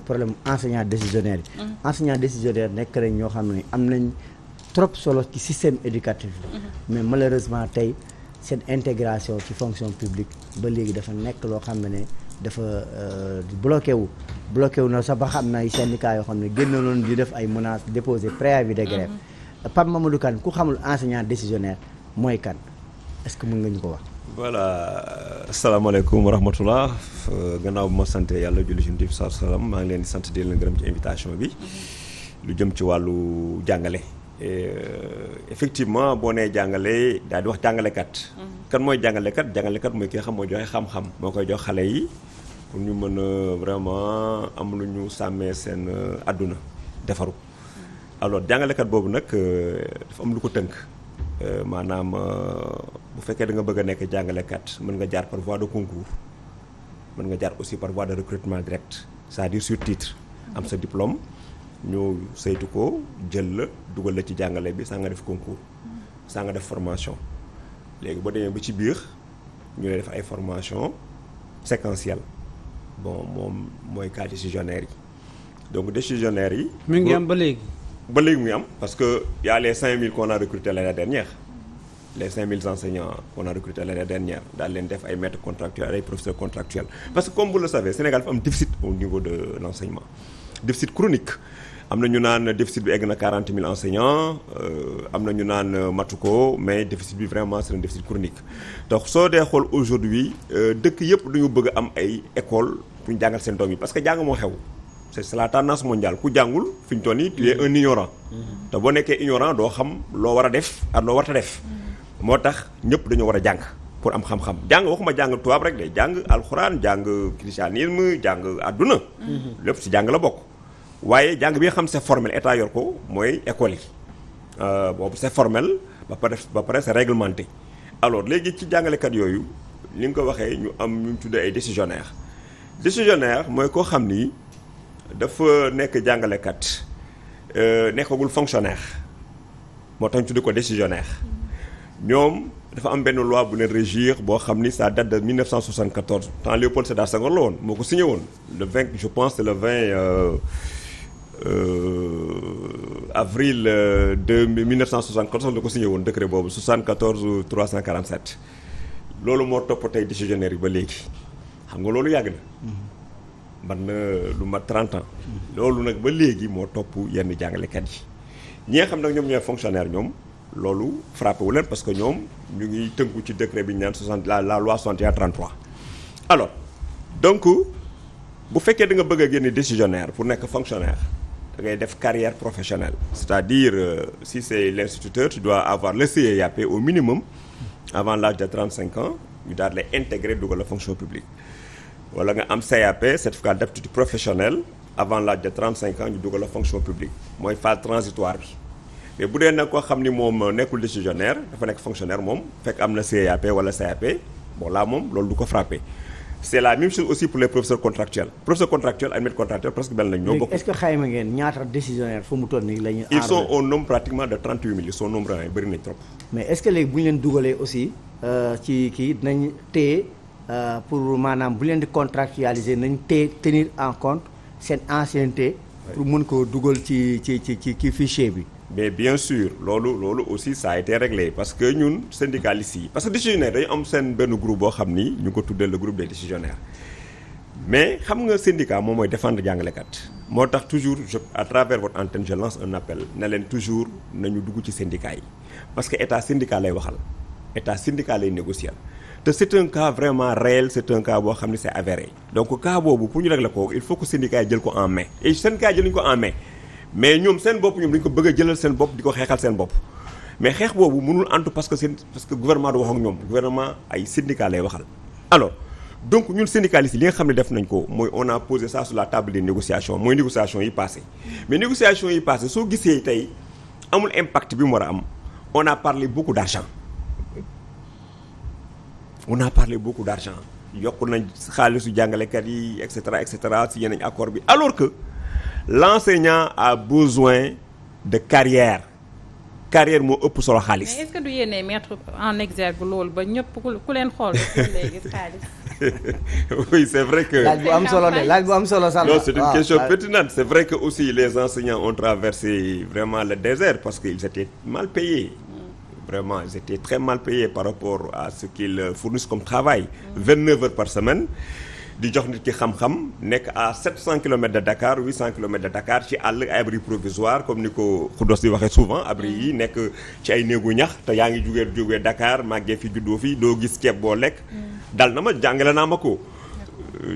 problème enseignant décisionnaire yi. enseignant décisionnaire nekk nañ ñoo xam ne am nañ trop solo ci système éducatif bi. mais malheureusement tey seen intégration ci fonction publique ba léegi dafa nekk loo xam ne dafa bloqué wu na sax ba xam na ay syndicats yoo xam ne génnoon di def ay menaces déposer préavis de grève. Pape Mamadou Kane ku xamul enseignant décisionnaire mooy kan est-ce que mën nga ñu ko wax. voilà asalaamaaleykum wa rahmatullah gannaaw bu ma sant yàlla julli ci Nabi sallallahu alayhi wasallam maa ngi leen di sant di leen gërëm ci invitation bi lu jëm ci wàllu jàngale. Effectivement boo nee jàngale daal di wax jàngalekat. kan mooy jàngalekat mooy ki nga xam mooy joxe xam-xam moo koy jox xale yi pour ñu mën a vraiment am lu ñu sàmmee seen àdduna defaru. alors jàngalekat boobu nag dafa am lu ko tënk maanaam bu fekkee da nga bëgg a nekk jàngalekat mën nga jaar par voie de concours mën nga jaar aussi par voie de recrutement direct c'est-à-dire sur titre am sa diplôme ñu saytu ko jël la dugal la ci jàngale bi saa nga def concours saa nga def formation léegi boo demee ba ci biir ñu lay def ay formation séquentielle bon moom mooy cas décisionnaire yi donc décisionnaire yi. mi ngi am ba léegi. ba léegi muy am parce que y a les 5000 qu'on a recrutés l'année dernière les 5000 enseignants qu'on a recrutés l'année dernière daal leen def ay maîtres contractuels ay professeurs contractuels parce que comme vous le savez Sénégal dafa am déficit au niveau de l'enseignement déficit chronique am na ñu naan déficit bi egg na 40 000 enseignants am na ñu naan matu ko mais déficit bi vraiment c'est un déficit chronique donc soo dee xool aujourd'hui dëkk yëpp dañu bëgg a am ay école pour ñu jàngal seen doom yi parce que jàng moo xew c'est la tendance mondiale ku jàngul fi ñu toll nii tu es un ignorant te boo nekkee ignorant doo xam loo war a def ak loo warta def moo tax ñëpp dañoo war a jàng pour am xam-xam jàng waxuma jàng tubaab rek de jàng alxuraan jàng christianisme jàng àdduna lépp ci jàng la bokk waaye jàng bi nga xam c'est formel état yor ko mooy école yi boobu c'est formel ba pare c'est réglementé alors léegi ci jàngalekat yooyu li nga ko waxee ñu am ñu tuddee ay décisionnaire mooy koo xam ni dafa nekk jàngalekat nekkagul fonctionnaire moo tax ñu tuddee ko décisionnaire ñoom dafa am benn loi bu leen régir boo xam ni ça date de 1974 temps Léopold Sédar Senghor la woon moo ko signé woon le 20 je pense c'est le 20 avril 1974 la ko signé woon décret boobu 74 347 loolu moo topp tey décisionnaire yi ba léegi xam nga loolu yàgg na man na lu mat 30 ans loolu nag ba léegi moo topp yenn jàngalekat yi ñi nga xam nag ñoom ñooy fonctionnaire ñoom loolu frappé wu leen parce que ñoom ñu ngi tënku ci décret bi ñu naan la loi 61-33 alors donc bu fekkee da nga bëgg a génne décisionnaire pour nekk fonctionnaire da ngay def carrière professionnelle c'est-à-dire si c'est l'instituteur tu dois avoir le CEAP au minimum avant l'âge de 35 ans ñu daal lay intégrer dugal la fonction publique wala nga am CAP certificat d'aptitude professionnelle avant l'âge de 35 ans ñu dugal la fonction publique mooy phase transitoire bi mais bu dee nag koo xam ni moom nekkul décisionnaire dafa nekk fonctionnaire moom fekk am na CAP wala CAP bon là moom loolu du ko frappé c'est la même chose aussi pour les professeurs contractuels professeurs contractuels ak maîtres contractuels presque benn lañ ñoo bokk. est-ce que xayma ngeen ñaata décisionnaire fu mu toll nii la ñuy. ils sont au nombre pratiquement de 38 000 ils sont nombreux bëri nañ trop. mais est-ce que léegi bu ñu leen dugalee aussi ci kii dinañ téye pour maanaam bu leen di contractualiser nañ téye tenir en compte seen ancienneté. pour mën ko dugal ci fichier bi. mais bien sûr loolu aussi ça a été réglé parce que ñun syndicalistes yi parce que décisionnaire dañu am seen benn groupe boo xam ni ñu ko tuddee le groupe des décisionnaires mais xam nga syndicat moom mooy défendre jàngalekat moo tax toujours à travers votre antenne je lance un appel ne leen toujours nañu dugg ci syndicat yi parce que état syndicat lay waxal état syndicat lay négocier te c'est un cas vraiment réel c'est un cas boo xam ni c'est avéré donc cas boobu pour ñu régler ko il faut que syndicat yi jël ko en main et syndicat yi jëluñu ko en main mais ñoom seen bopp ñoom dañu ko bëgg a jëlal seen bopp di ko xeexal seen bopp mais xeex boobu mënul antu parce que gouvernement du wax ak ñoom gouvernement ay syndicat lay waxal alors donc ñun syndicalistes yi li nga xam ne def nañ ko mooy on a posé ça sur la table des négociations mooy négociations yi passé mais négociations yi passé soo gisee tey amul impact bi mu war a am on a parlé beaucoup d'argent yokk nañ xaalisu jàngalekat yi et cetera si yeneen accord bi alors que l'enseignant a besoin de carrière carrière moo ëpp solo xaalis. mais est-ce que du yéene mettre en exergue loolu ba ñëpp ku leen xool léegi xaalis. Oui, c'est vrai que. laaj bu am solo de laaj bu am solo sax. Non, c'est une question pertinente. C'est vrai que aussi les enseignants ont traversé vraiment le désert parce qu'ils étaient mal payés. Vraiment, ils étaient très mal payés par rapport à ce qu'ils fournissent comme travail. 29 heures par semaine. di jox nit ki xam-xam nekk à 700 kilomètres de Dakar 800 kilomètres de Dakar ci àll ay abri provisoire comme ni ko Khoudoss di waxee souvent abri yi nekk ci ay néegu ñax te yaa ngi jógee Dakar màggee fi juddoo fi doo gis ceeb boo lekk. dal na ma jàngale naa Mako.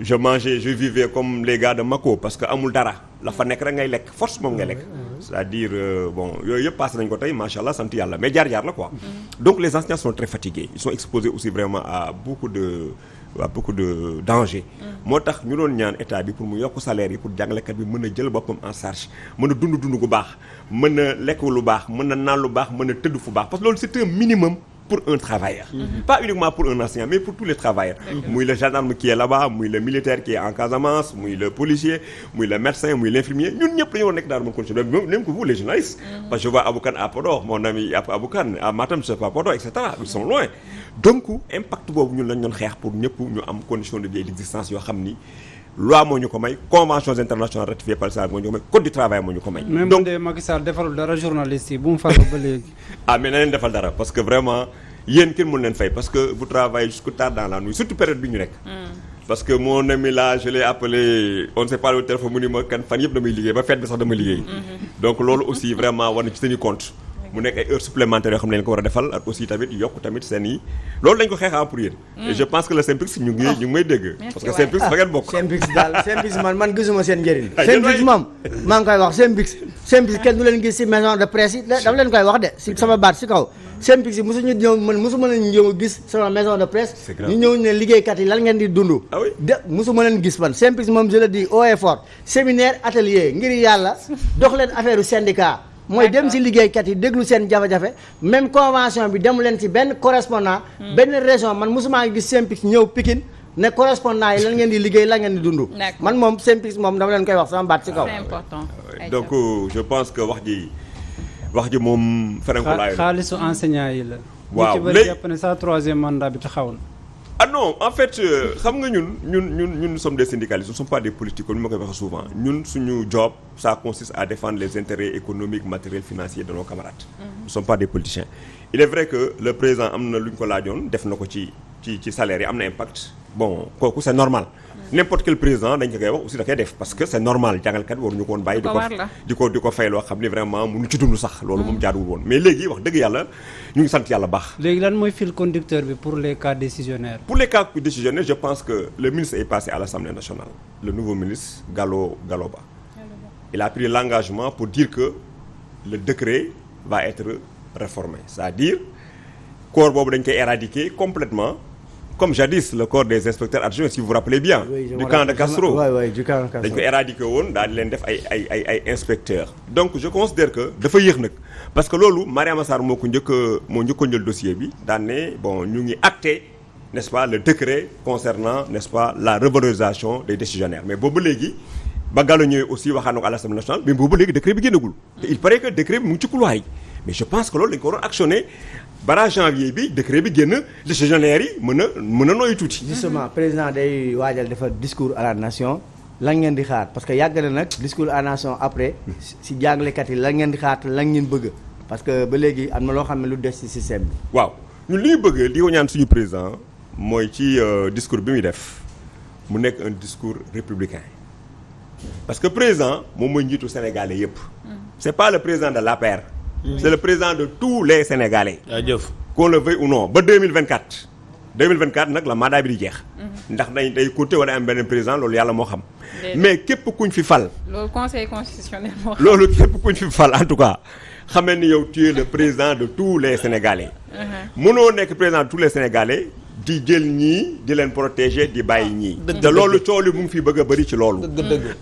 je vivais comme les gars de Mako parce que amul dara la fa nekk rek ngay lekk force moom ngay lekk. c'est-à-dire bon yooyu yëpp passé nañ ko tey macha allah sant yàlla mais jaar-jaar la quoi. donc les enseignants sont très fatigués ils sont exposés aussi vraiment à beaucoup de danger. moo tax ñu doon ñaan état bi pour mu yokk salaire yi pour jàngalekat bi mën a jël boppam en charge mën a dund gu baax mën a lekk lu baax mën a naan lu baax mën a tëdd fu baax parce que loolu c'est un minimum pour un travailleur. Pas uniquement pour un enseignant mais pour tous les travailleurs. muy le gendarme qui est là-bas muy le militaire qui est en Casamance muy le policier muy le médecin muy l'infirmier ñun ñëpp dañoo nekk dans le même condition même que vous les journalistes. parce que je vois Aboukan à Podor mon ami Aboukan à Matam je sais pas Podor et cetera ils sont loin. donc impact boobu ñun lañ doon xeex pour ñëpp ñu am condition de vie et d'existence yoo xam ni loi moo ñu ko may conventions internationales ratifiées par l'État moo ñu ko may code du travail moo ñu ko may. donc même Macky Sall defalul dara journaliste yi bu mu faral ba léegi. ah mais na leen defal dara parce que vraiment yéen kenn mënu leen fay parce que vous travaillez jusqu'au tard dans la nuit surtout période bi ñu nekk. parce que mon ami là je l'ai appelé on ne s'est pas au téléphone mu ni ma kan fan yëpp damay liggéey ba fête bi sax dama liggéey. donc loolu aussi vraiment war na ci tenir compte. mu nekk ay heures supplémentaires yoo xam ne leen ko war a defal ak aussi tamit yokk tamit seen yi loolu dañ ko xeexaa pour yéen. et je pense que le SYNPICS ñu ngi may dégg. parce que SYNPICS fa ngeen bokk. SYNPICS man gisuma seen njëriñ. SYNPICS moom maa ngi koy wax SYNPICS kenn du leen gis ci maison de presse yi dama leen koy wax de ci sama baat ci kaw. SYNPICS yi mosuñu ñëw man mosuma leen ñëw gis sama maison de presse. ñu ñëw ne liggéeykat yi lan ngeen di dund. ah oui de mosuma leen gis man SYNPICS moom je le dis haut et fort séminaire atelier ngir yàlla dox leen affaire u syndicat mooy dem ci liggéeykat yi déglu seen jafe-jafe même convention bi demu leen ci benn correspondant benn région man mosuma gis SYNPICS ñëw Pikine ne correspondant yi lan ngeen di liggéey lan ngeen di dund man moom SYNPICS moom dama leen koy wax sama baat ci kaw. c'est important. donc je pense que wax ji moom ferenkulaay xaalisu enseignant yi la. waaw ñu ci bëri jàpp ne sa troisième mandat bi taxaw na. ah non en fait xam nga ñun nous sommes des syndicalistes nous ne sommes pas des politiques comme ni ma koy waxee souvent ñun suñu job ça consiste à défendre les intérêts économiques matériels financiers de nos camarades. Nous ne sommes pas des politiciens. Il est vrai que le président am na lu ñu ko laajoon def na ko ci salaire yi am na impact bon kooku c'est normal. n'importe quel président dañ ko koy wax aussi da koy def parce que c'est normal jàngalkat waruñu ko woon bàyyi di ko fay loo xam ni vraiment mënu ci dund sax loolu moom jaaduwul woon mais léegi wax dëgg yàlla ñu ngi sant yàlla baax. léegi lan mooy fil conducteur bi pour les cas décisionnaires. Pour les cas décisionnaires je pense que le ministre est passé à l'Assemblée nationale le nouveau ministre Gallo Ba il a pris l'engagement pour dire que le décret va être réformé c'est-à-dire corps boobu dañ koy éradiquer complètement comme jadis le corps des inspecteurs adjoints si vous vous rappelez bien. du camp de Castro du camp de Castro dañ ko éradiquer woon daal di leen def ay inspecteurs. donc je considère que dafa yéex nag parce que loolu Mariama Sarr moo njëkkoon jël dossier bi daan ne bon ñu ngi acté n'est-ce pas le décret concernant n'est-ce pas la revalorisation des décisionnaires mais boobu léegi ba Gallo ñëwee aussi waxaan na ko à l'Assemblée nationale mais boobu léegi décret bi génnagul. te il paraît que décret bi mu ngi ci couloir yi mais je pense que loolu dañ ko waroon actionné. bara janvier bi décret bi génn décisionnaire yi mën a nooyu tuuti. justement président day waajal defar discours à la nation lan ngeen di xaar parce que yàgg na nag discours à la nation après si jàngalekat yi lan ngeen di xaar lan ngeen bëgg parce que ba léegi am na loo xam ne lu des ci système bi. waaw ñun li ñu bëgg di ko ñaan suñu président mooy ci discours bi muy def mu nekk un discours républicain parce que président moom mooy njiitu sénégalais yépp c'est pas le président de l'APR. C'est le président de tous les Sénégalais. jaajëf qu'on le veuille ou non ba 2024 nag la mandat bi di jeex. ndax day compter wala am beneen président loolu yàlla moo xam. mais képp kuñ fi fal. loolu conseil constitutionnel moo xam. loolu képp kuñ fi fal en tout cas xamee ni yow tu es le président de tous les Sénégalais. mënoo nekk président de tous les Sénégalais. di jël ñii di leen protéger di bàyyi ñii. te loolu coow li mu ngi fi bëgg a bëri ci loolu.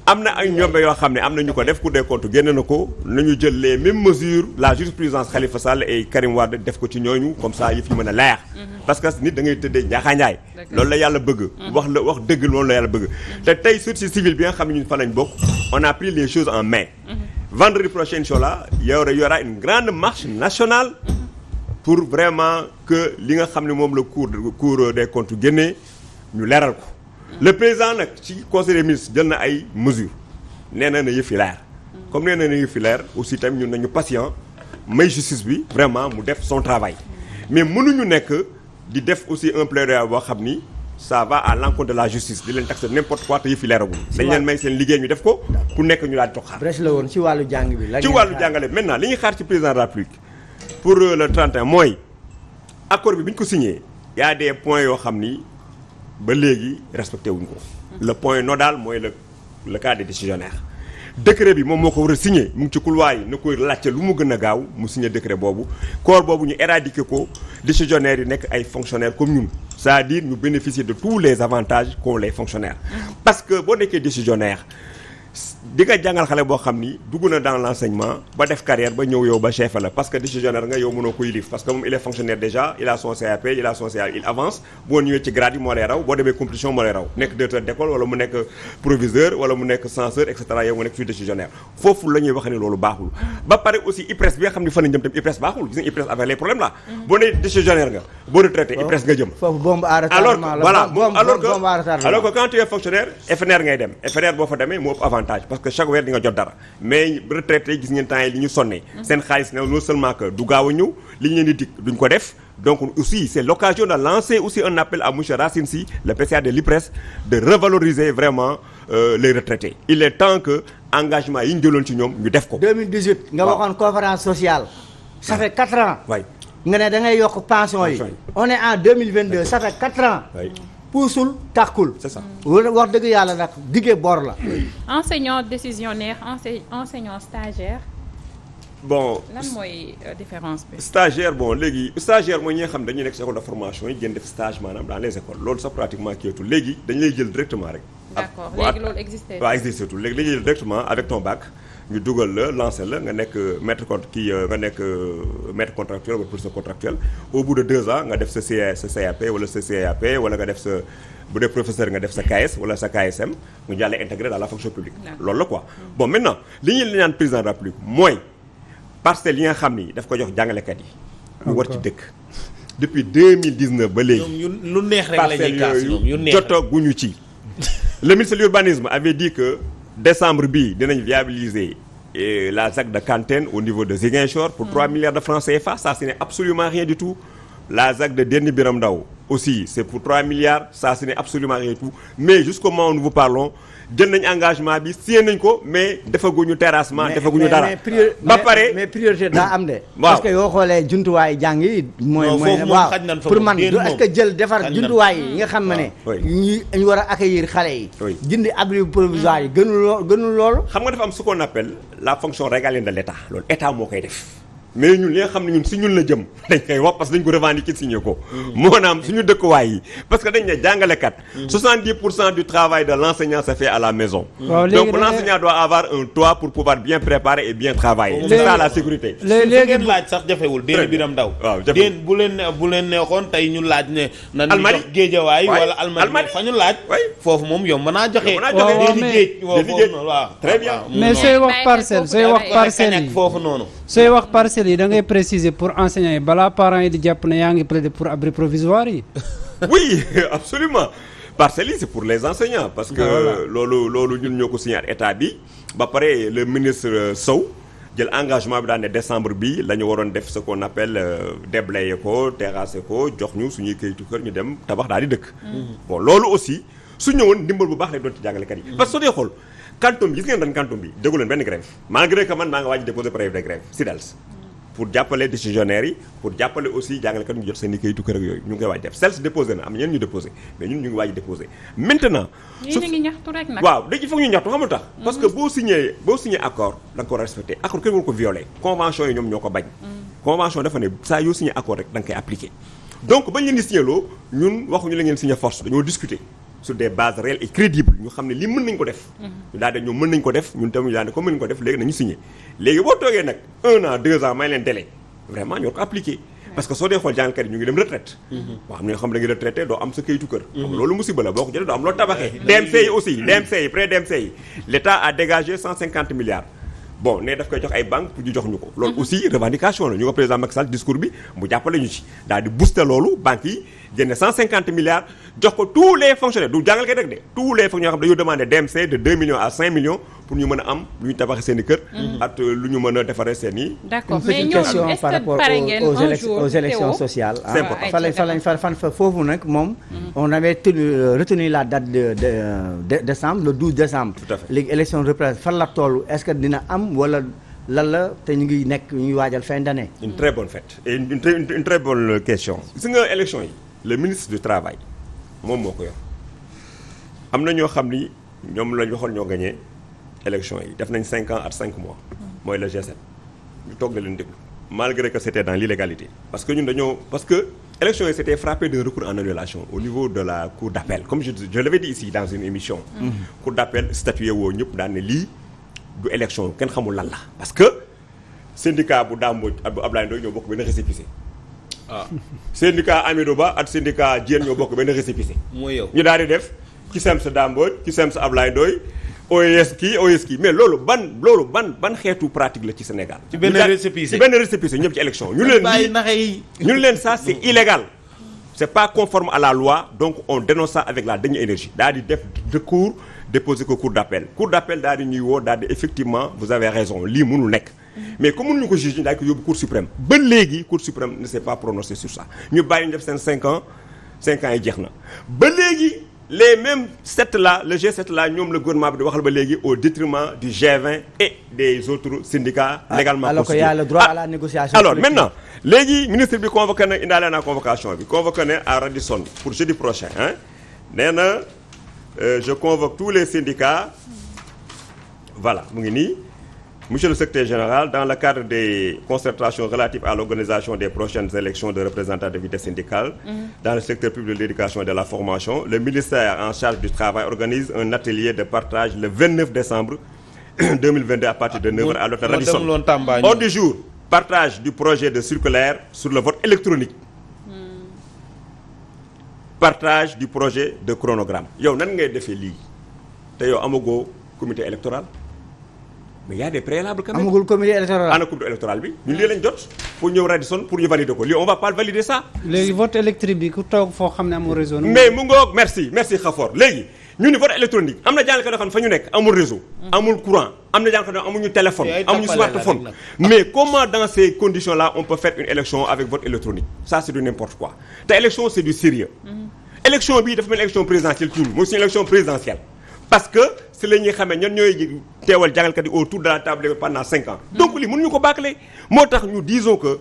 am na ay ñombe yoo xam ne am na ñu ko def Cour des comptes génn na ko nañu jël les mêmes mesures la jurisprudence Khalifa Sall et Karim Wade def ko ci ñooñu comme ça yëf yi mën a leer. parce que nit da ngay tëddee njaaxaanjaay. loolu la yàlla bëgg. wax dëgg loolu la yàlla bëgg. te tey société civile bi nga xam ne ñun fa lañ bokk on a pris les choses en main. vendredi prochain inchallah y aura une grande marche nationale pour vraiment que li nga xam ne moom la cour des comptes génnee ñu leeral ko le président nag ci conseil des ministres jël na ay mesures nee na yëf yi leer comme nee na yëf yi leer aussi tamit ñun nañu patient may justice bi vraiment mu def son travail mais mënuñu nekk di def aussi un plaidoyer boo xam ni ça va à l'encontre de la justice di leen taxer n'importe quoi te yëf yi leeragul dañ leen may seen liggéey ñu def ko ku nekk ñu daal di toog xaar. brèche la woon ci wàllu jàng bi. ci wàllu jàngale maintenant li ñuy xaar ci président de la République pour le 31 mooy accord bi ñu ko signé y a des points yoo xam ni ba léegi respecté wuñ ko. le point nodal mooy le cas des décisionnaires. décret bi moom moo ko war a signé mu ngi ci couloir yi na koy laajte lu mu gën a gaaw mu signé décret boobu corps boobu ñu éradiquer ko décisionnaires yi nekk ay fonctionnaires comme ñun c'est-à-dire ñu bénéficier de tous les avantages qu'ont les fonctionnaires. parce que boo nekkee décisionnaire di nga jàngal xale boo xam ni dugg na dans l'enseignement ba def carrière ba ñëw yow ba chef la parce que décisionnaire nga yow mënoo ko yilif parce que moom il est fonctionnaire déjà il a son CAP il a son CA il avance boo ñëwee ci grade yi moo lay raw boo demee compétition moo lay raw nekk directeur d'école wala mu nekk proviseur wala mu nekk censeur et cetera yow nga nekk fii décisionnaire foofu la ñuy wax ne loolu baaxul ba pare aussi IPRES bi nga xam ni fan la jëm tam IPRES baaxul gis nga IPRES avec les problèmes là boo nee décisionnaire nga boo retraité IPRES nga jëm foofu bombe à retardement alors que quand tu es fonctionnaire FNR ngay dem FNR boo fa demee moo ëpp avantage parce que chaque weer di nga jot dara mais retraité gis ngeen temps yi li ñu sonnee seen xaalis ne non seulement que du gaaw a ñëw li ñu leen di dig duñ ko def donc aussi c'est l'occasion de lancer aussi un appel à monsieur Racine Sy le PCA de l'IPRES de revaloriser vraiment les retraités il est temps que engagement yi ñu jëloon ci ñoom ñu def ko 2018 nga waxoon conférence sociale ça fait 4 ans waay nga ne da ngay yokk pension yi on est en 2022 ça fait 4 ans puusul tàkkul. c'est ça wax dëgg yàlla nag diggee bor la. enseignant décisionnaire enseignant stagiaire. bon lan mooy différence bi. stagiaire bon léegi stagiaire mooy ñi nga xam dañuy nekk ci école de formation yi gën def stage maanaam dans les écoles loolu sax pratiquement kiiatul léegi dañu lay jël directement rek. d'accord léegi loolu existé. waaw existé tout léegi dañuy jël directement avec ton bac ñu dugal la lancer la nga nekk maître contractuel wala professeur contractuel au bout de 2 ans nga def sa CAP wala sa CAP wala nga def sa bu dee professeur nga def sa KS wala sa KSM nga jàllee intégré dans la fonction publique. loolu la quoi bon maintenant li ñuy ñaan président de la République mooy parcelles yi nga xam ni daf ko jox jàngalekat yi. ñu war ci dëkk. depuis 2019 ba léegi. ñoom lu neex rek la ñuy kaas ñoom yu neex jotaguñu ci. le ministre de l'urbanisme avait dit que décembre bii dinañ viabiliser la ZAC de Kantène au niveau de Ziguinchor pour 3 milliards de francs CFA ça ce n'est absolument rien du tout. la ZAC de Déni Biram Ndao aussi c'est pour 3 milliards ça ce n'est absolument rien du tout mais jusqu'au moment où nous vous parlons jël nañ engagement bi signé nañ ko mais defaguñu terrassement defaguñu dara. ba pare mais priorité daa am de. waaw parce que yoo xoolee jumtuwaay jàng yi. mooy waaw pour man est-ce que jël defar jumtuwaay yi nga xam ne. ñu war a accueillir xale yi. jëndi abri provisoire yi gënul loolu. xam nga dafa am ce qu'on appelle la fonction régalienne de l'État loolu État moo koy def. mais ñun li nga xam ne ñun si ñun la jëm dañ koy wax parce que dañ ko revendiquer signé ko. moo naam suñu dëkkuwaay yi parce que dañ ne jàngalekat. 70% du travail de l'enseignant se fait à la maison. donc l'enseignant doit avoir un toit pour pouvoir bien préparer et bien travailler. c'est ça la sécurité. léegi laaj sax jafewul Déni Biram Ndao. waaw jafewul bu leen neexoon tey ñu laaj ne. nan ñu jox Géejawaay wala Almadi fa ñu laaj. foofu moom yomb naa joxe. waaw très bien. mais sooy wax parcelle yi foofu noonu. sooy wax parcelle yi da ngay préciser pour enseignants yi balaa parents yi di jàpp ne yaa ngi plaider pour abri provisoire yi. oui absolument parcelles yi c'est pour les enseignants parce que loolu ñun ñoo ko signé ak état bi ba pare le ministre Sow jël engagement bi daan ne décembre bi la ñu waroon def ce qu'on appelle déblayer ko terrasser ko jox ñu suñuy kayitu kër ñu dem tabax daal di dëkk. bon loolu aussi su ñëwoon ndimbal bu baax lay doon ci jàngalekat yi. parce que soo dee xool quantum bi gis ngeen ren quantum bi déggu leen benn grève malgré que man maa nga waaj déposer préavis de grève SIDELS pour jàppale décisionnaires yi pour jàppale aussi jàngalekat ñu jot seen i kayitu kër ak yooyu ñu ngi koy waaj def SELS déposé na am ñeen ñu déposé mais ñun ñu ngi waaj déposé maintenant ngi ñaxtu rek nag waaw dañu foog ñu ñaxtu xamul tax parce que boo signé accord da nga ko respecté accord kenn waru ko violé convention yi ñoom ñoo ko bañ convention dafa ne saa yoo signé accord rek da nga koy appliqué donc bañ leen di signé loo ñun waxuñu la ngeen signé force dañoo discuter sur des bases réelles et crédibles ñu xam ne lii mën nañ ko def ñu daal de ñoom mën nañ ko def ñun tamit ñu daal de comme mën nañ ko def léegi nañu signé léegi boo toogee nag 1 an 2 ans may leen délai vraiment ñoo ko appliqué parce que soo dee xool jàngkat yi ñu ngi dem retraite boo xam ne nga xam da nga retraité doo am sa kayitu kër xam loolu musiba la boo ko jëlee doo am loo tabaxee DMC yi aussi DMC yi près DMC yi l'État a dégagé 150 milliards bon ne daf koy jox ay banques pour ñu jox ñu ko. loolu aussi revendication la ñu ko président Macky Sall discours bi mu jàppale ñu ci daal di booster loolu banques yi génne 150 milliards jox ko tous les fonctionnaires du jàngal kay rek de tous les fonctionnaires xam dañoo demandé DMC de 2 millions à 5 millions pour ñu mën a am lu ñu tabaxee seen i kër. ak lu ñu mën a defaree seen i. d'accord mais ñoom est-ce que pare ngeen un jour aux élections sociales. c'est important fan foofu nag moom. on avait retenu la date de décembre le 12 décembre. tout à fait léegi élection représentation fan la toll est-ce que dina am wala lan la te ñu ngi nekk ñu ngi waajal fin d'année. une très bonne fête et une très bonne question. gis nga élection yi le ministre du travail moom moo ko yor am na ñoo xam ni ñoom la ñu waxoon ñoo gagné élection yi def nañ 5 ans at 5 mois. mooy le G7 ñu toog na leen déglu malgré que c'était dans l'illégalité parce que ñun parce que élection yi c'était frappé d'un recours en annulation au niveau de la cour d'appel comme je l'avais dit ici dans une émission. Cour d'appel statué woo ñëpp daan ne lii du élection kenn xamul lan la parce que syndicat bu Dambodj ak bu Ablaye Ndoye ñoo bokk benn récépissé. syndicat Amidou Ba ak syndicat Diène ñoo bokk benn récépissé. mooy yow ñu daal di def ci Sems Dambodj ci Sems Ablaye Ndoye OES kii mais loolu ban xeetu pratique la ci Sénégal. ci benn récépissé ñëpp ci élection ñu leen ça c'est illégal. c'est pas conforme à la loi donc on dénonce ça avec la dernière énergie daal di def recours déposer ko cour d'appel daal di ñuy woo daal di effectivement vous avez raison lii mënul nekk. mais comme mënuñu ko juger ñu daal ko yóbbu cour suprême ba léegi cour suprême ne s'est pas prononcé sur ça ñu bàyyi ñu def seen 5 ans yi jeex na ba léegi les mêmes 7 là le G7 là ñoom le gouvernement bi di waxal ba léegi au détriment du G20 et des autres syndicats légalement alors qu'il y a le droit à la négociation. Alors maintenant léegi ministre bi convoqué na indaale naa convocation bi convoqué na à Radisson pour jeudi prochain nee na je convoque tous les syndicats voilà mu ngi nii monsieur le secrétaire général dans le cadre des concertations relatives à l'organisation des prochaines élections de représentativité syndicale dans le secteur public de l'éducation et de la formation le ministère en charge du travail organise un atelier de partage le 29 décembre 2022 à partir de 9h à l'hôtel Radisson. Ordre du jour partage du projet de circulaire sur le vote électronique. Partage du projet de chronogramme. yow nan ngay defee lii te yow amagoo comité électoral mais y a des préalables quand même. amagul comité électoral. ana comité électoral bi ñun lii lañ jot pour ñëw Radisson pour ñu valider ko lii on va pas valider ça. léegi vote électrique bi ku toog foo xam ne amul réseau. mais mu ngoog merci Khafor léegi ñu ni vote électronique am na jàngalekat yoo xam ne fa ñu nekk amul réseau. amul courant am na jàngalekat yoo xam ne amuñu téléphone. amuñu smartphone mais comment dans ces conditions là on peut faire une élection avec vote électronique ça c'est du n'importe quoi te élection c'est du sérieux élection bii dafa mel élection présidentielle tuuti mooy suñu élection présidentielle parce que si la ñuy xamee ñan ñooy teewal jàngalkat yi autour de la table pendant 5 ans donc lii mënuñu ko bâcler moo tax ñu disons que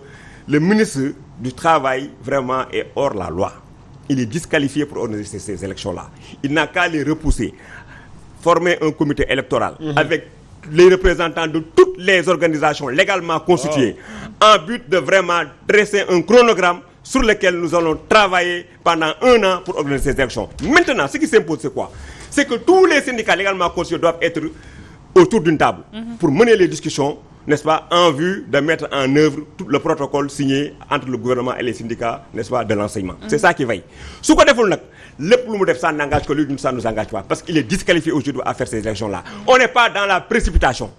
le ministre du travail vraiment est hors la loi il est disqualifié pour organiser ces élections là il n'a qu'à les repousser former un comité électoral avec les représentants de toutes les organisations légalement constituées en but de vraiment dresser un chronogramme sur lequel nous allons travailler pendant 1 an pour organiser ces élections. Maintenant, ce qui s'impose, c'est quoi? C'est que tous les syndicats légalement constitués doivent être autour d'une table pour mener les discussions, n'est-ce pas, en vue de mettre en œuvre tout le protocole signé entre le gouvernement et les syndicats, n'est-ce pas, de l'enseignement. C'est ça qui veille. Ce qu'on défend, lépp lu mu def ça n'engage que lui, ça ne nous engage pas parce qu'il est disqualifié aujourd'hui à faire ces élections-là. On n'est pas dans la précipitation.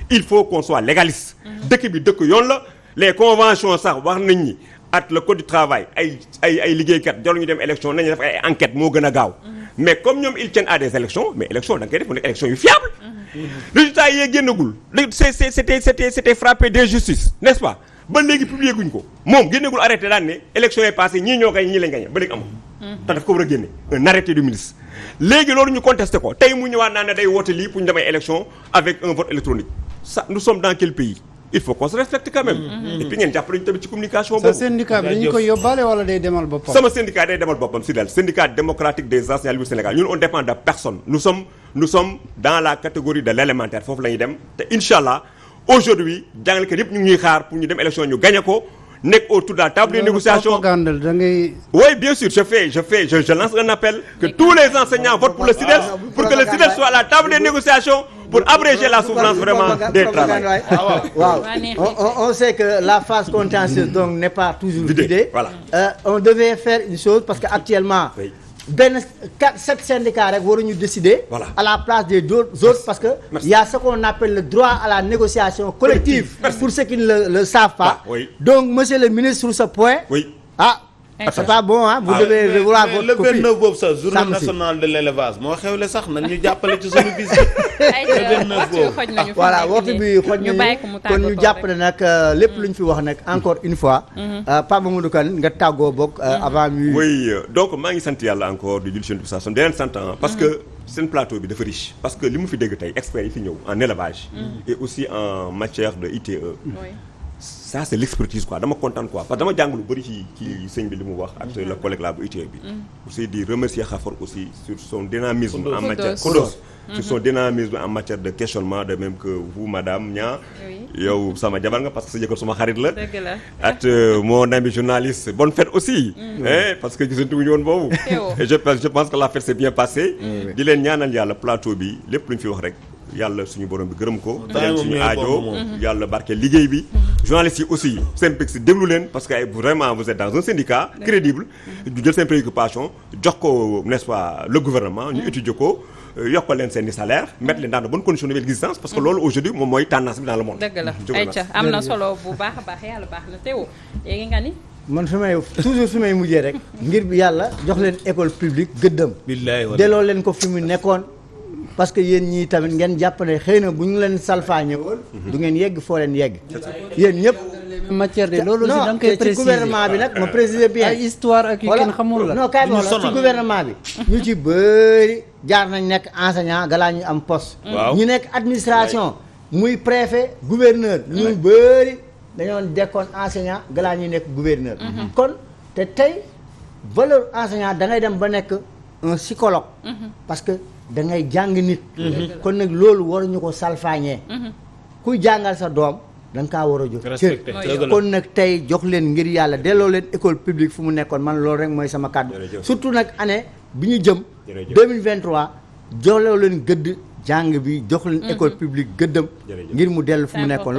Il faut qu'on soit légaliste. Dëkk bi dëkk yoon la. Les conventions sax wax nañ ni ak le code du travail ay liggéeykat jarul ñu dem élection nañu def ay enquête moo gën a gaaw mais comme ñoom ils tiennent à des élections mais élection da nga koy def mu nekk élection yu fiable résultat yi génnagul c'était frappé d'injustice n'est-ce pas ba léegi publié guñ ko moom génnagul arrêté daan ne élection yi passé ñii ñoo koy ñii lañ gañe ba léegi amul te daf ko war a génne un arrêté du ministre léegi loolu ñu contesté ko tey mu ñëwaat naan ne day woote lii pour ñu dem ay élection avec un vote électronique ça nous sommes dans quel pays il faut qu'on se respecte quand même. et puis ngeen jàppale ñu tamit ci communication boobu. sa syndicat bi dañu koy yóbbaale wala day demal boppam. sama syndicat day demal boppam Sidel syndicat démocratique des enseignants du Sénégal ñun on dépend de personne nous sommes dans la catégorie de l'élémentaire foofu la ñuy dem te incha allah aujourd'hui jàngalekat yëpp ñu ngi ñuy xaar pour ñu dem élection ñu gagné ko nekk autour de la table de négociation. da ngay. oui bien sûr je lance un appel que tous les enseignants votent pour le SYDES pour que le SYDES soit à la table des négociations pour abréger la souffrance vraiment des travailleurs. waaw on sait que la phase contentieuse donc n'est pas toujours vidée. Voilà. On devait faire une chose parce que actuellement benn 7 syndicats rek waruñu décider. Voilà. À la place des autres parce que. Merci. Il y a ce qu'on appelle le droit à la négociation collective. Pour ceux qui ne le savent pas. Oui. Donc monsieur le ministre sur ce point. Oui. Ah. C'est pas bon hein. Vous devez revoir votre le copie. 29 boobu sax journée Sàmm si. nationale de l'élevage moo xewle sax nañ ñu jàppale ci suñu bis bi. Voilà waxtu bi xoj ñu bàyyi ko mu nañu kon ñu jàpp ne nag lépp lu ñu fi wax nag encore une fois. Pape Mamadou Kane nga tàggoo bokk avant muy. Oui donc maa ngi sant yàlla encore di julli ci Yonent bi di leen sant parce que seen plateau bi dafa riche parce que li mu fi dégg tey experts yi fi ñëw en élevage. et aussi en matière de ITE. ça c'est l'expertise quoi dama kontaan quoi parce que dama jàng lu bëri ci sëñ bi li mu wax ak le collègue là bu ITE bi. aussi di remercier Khafor aussi sur son dynamisme en matière Kodos sur son dynamisme en matière de questionnement de même que vous madame Nia. yow sama jabar nga parce que sa jëkkër suma xarit la. dëgg la ak mon ami journaliste bonne fête aussi. parce que gisantu wuñu woon boobu. et je pense que la fête s'est bien passée. di leen ñaanal yàlla plateau bi lépp lu ñu fi wax rek. yàlla suñu borom bi gërëm ko. leen suñu aajo yàlla barke liggéey bi. journalistes yi aussi Synpics déglu leen parce que vraiment vous êtes dans un syndicat crédible. ñu jël seen préoccupation jox ko n'est-ce pas le gouvernement ñu étudier ko yokkal leen seen i salaire mettre leen dans de bonnes conditions d'existence parce que loolu aujourd'hui moom mooy tendance bi dans le monde. dëgg la ayca am na solo bu baax a baax yàlla baax na teew léegi nga ni. man fi may mujjee rek ngir bi yàlla jox leen école publique gëddëm. billaay delloo leen ko fi mu nekkoon. parce que yéen ñii tamit ngeen jàpp ne xëy na bu ñu leen salfaañe woon du ngeen yegg foo leen yegg. yéen ñëpp. matière de loolu aussi da nga koy non ci gouvernement bi nag ma préciser bien. ay histoire ak yu kenn xamul la. non kay la ci gouvernement bi. ñu ci bëri jaar nañ nekk enseignant galaa ñu am poste. ñu nekk administration. muy préfet gouverneur. ñu bëri dañoo dekkoon enseignant galaa ñuy nekk gouverneur. kon te tey valeur enseignant da ngay dem ba nekk un psychologue. parce que da ngay jàng nit. kon nag loolu waruñu ko salfaañee. kuy jàngal sa doom da nga kaa war a jox cër. kon nag tey jox leen ngir yàlla delloo leen école publique fu mu nekkoon man loolu rek mooy sama kàddu. surtout nag année bi ñu jëm. 2023 jox leen gëdd jàng bi jox leen école publique gëddëm. ngir mu dellu fu mu nekkoon.